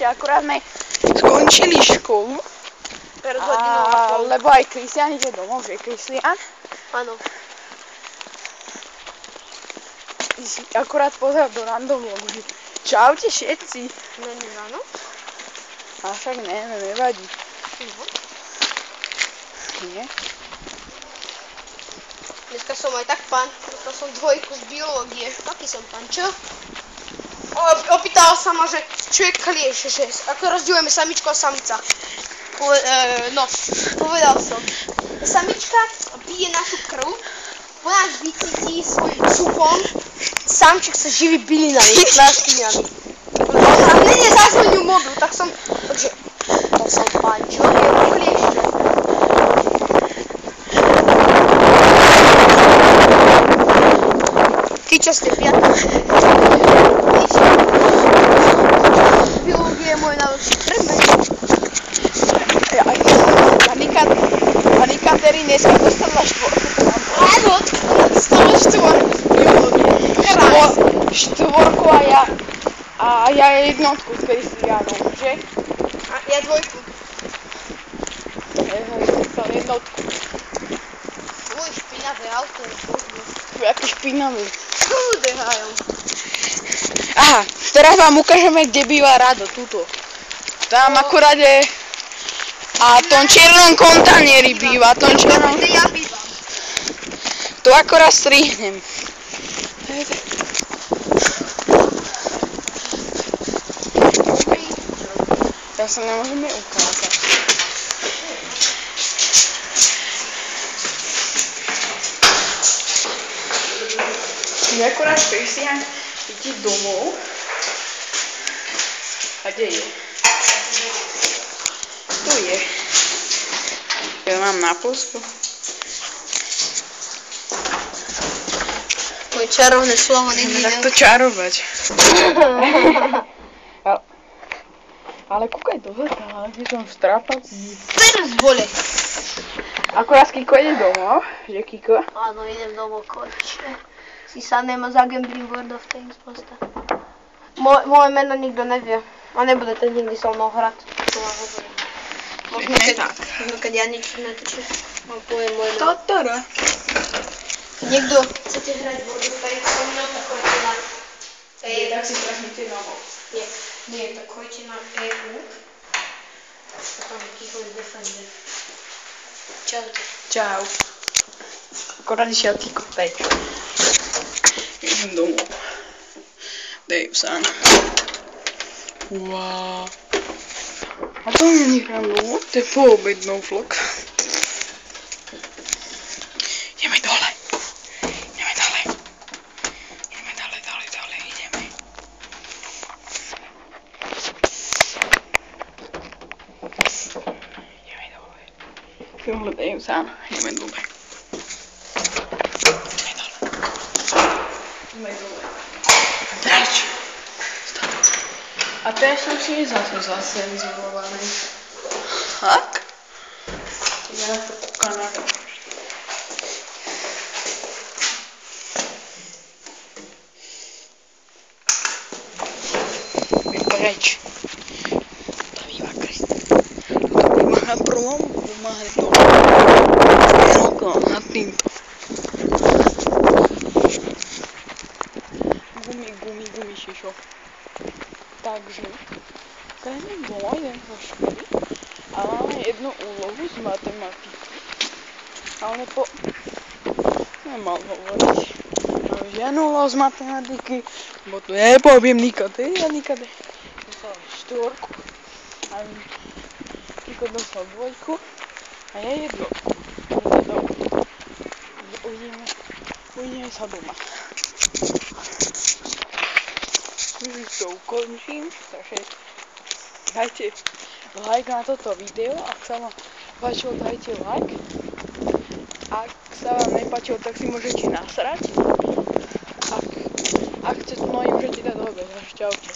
Akurát sme skončili školu. Lebo aj Kristián ide domov, že Kristián? Áno. Akurát pozrel do random vlogu, že čaute všetci. Není ráno? A však nevadí. Nie? Dneska som aj tak pán, dostal som 2 z biológie. Taký som pán, čo? Opýtal sa ma, že čo je klieš, že ako rozdielujeme samičku a samica. Povedal som, samička pije našu krv, po nás vycíti svojím čupom, samček sa živí bylinami, náskynami. A mne nezazvonil mobil, tak som pán, čo je kliešťo. Ty čo ste, piatá? Biológia je môj najlepší predmet. Pani Katery dneska dostala 4. Áno, dostala 4. Biológie. 4 a ja 1 s Kristiánom, že? A ja 2. Dostal 1. Tvoj špinavé auto je pozor. Jaký špinavý. Dehajú. Aha, teraz vám ukážeme, kde býva Rado, tuto. Tam akurát je... A v tom čiernom kontajneri býva, Ja bývam. To akorát strihnem. Ja sa nemôžeme ukázať. My akorát Kristián ide domov. A kde je? Tu je. Ja mám na polsku. Moje čarovné slovo Ideme takto čarovať. Ale kúkaj do zrkadla, kde som strapací. Teraz vole. Akurát Kiko ide domov, že Kiko? Áno, idem domov konečne. Si sadnem a zagamblim World of Tanks proste. Moje meno nikto nevie. A nebude to nikdy so mnou hrať. To vám hovorím. Možno keď ja nič netočím, vám poviem moje meno. Totoro. Niekto chcete hrať World of Tanks so mnou, tak choďte na EU. Tak si trhnite nohou. Nie, tak choďte na EU. A tam je Kiko Defender. Čaute. Čau. Akorát išiel Kiko preč. Idem domov. Dave san. Wow. A to mi nechám domov, to je poobednou vlog. Ideme dole. Ideme dole. Ideme dole, ideme. Ideme dole. Tohle Dave san. Ideme dole. Preč? A teraz som si zase zasenzurovaný. Tak? Ja na to kúkam. Preč? To býva Kristián. To býva na prvom, pomáhať dole. Jednoko nad týmto. Gumi, šišo. Takže, každý doma idem do školy a máme jednu úlohu z matematiky. Ale nemal hovoriť. Máme žiadnu úlohu z matematiky, bo tu nepoviem nikade. Dostal 4 a Kiko dostal 2 a ja 1. Uvidíme sa doma. Už to ukončím, takže dajte like na toto video, ak sa vám páčilo, dajte like. Ak sa vám nepáčilo, tak si môžete nasrať. Ak chcete, no môžete dať dobre, čaute.